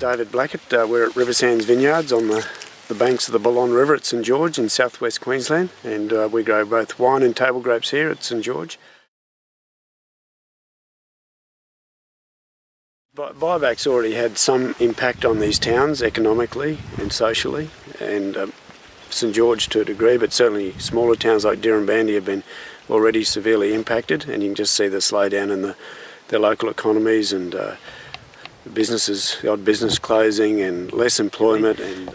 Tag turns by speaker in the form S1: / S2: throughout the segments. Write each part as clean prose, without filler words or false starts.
S1: David Blacket. We're at Riversands Vineyards on the banks of the Basin River at St George in southwest Queensland, and we grow both wine and table grapes here at St George. Buybacks already had some impact on these towns economically and socially, and St George to a degree, but certainly smaller towns like Dirranbandy have been already severely impacted, and you can just see the slowdown in their local economies and businesses, the odd business closing and less employment. And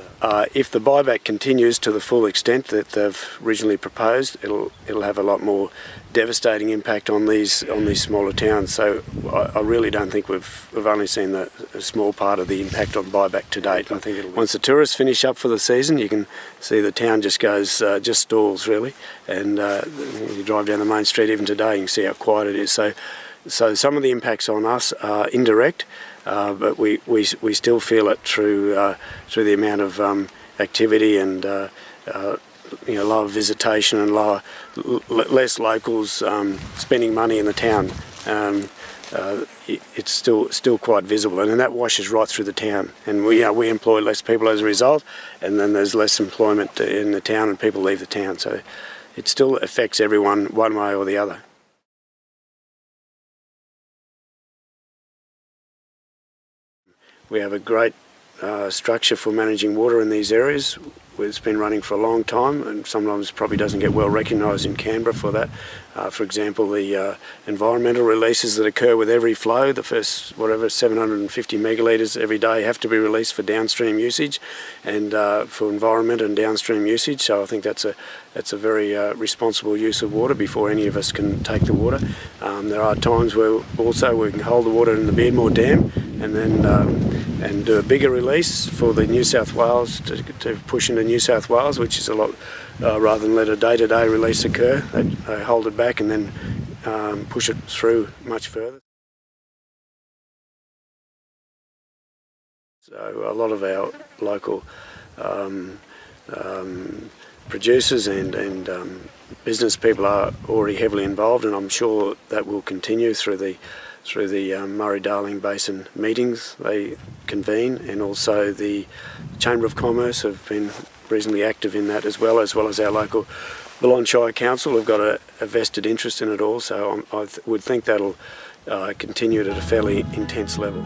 S1: if the buyback continues to the full extent that they've originally proposed, it'll have a lot more devastating impact on these smaller towns. So I really don't think we've only seen a small part of the impact on buyback to date. I think once the tourists finish up for the season, you can see the town just stalls really, and you drive down the main street even today, you can see how quiet it is. So some of the impacts on us are indirect, but we still feel it through the amount of activity and lower visitation and less locals spending money in the town. It's still quite visible, and that washes right through the town. And we employ less people as a result, and then there's less employment in the town, and people leave the town. So it still affects everyone one way or the other. We have a great structure for managing water in these areas. It's been running for a long time, and sometimes probably doesn't get well recognised in Canberra for that. For example, the environmental releases that occur with every flow, the first 750 megalitres every day have to be released for downstream usage and for environment and downstream usage. So I think that's a very responsible use of water before any of us can take the water. There are times where also we can hold the water in the Beardmore Dam and then and do a bigger release for the New South Wales to push into New South Wales, which is a lot rather than let a day-to-day release occur. They hold it back and then push it through much further. So a lot of our local producers and business people are already heavily involved, and I'm sure that will continue through the Murray-Darling Basin meetings they convene, and also the Chamber of Commerce have been reasonably active in that as well as our local Balonne Shire Council have got a vested interest in it all. So I would think that'll continue at a fairly intense level.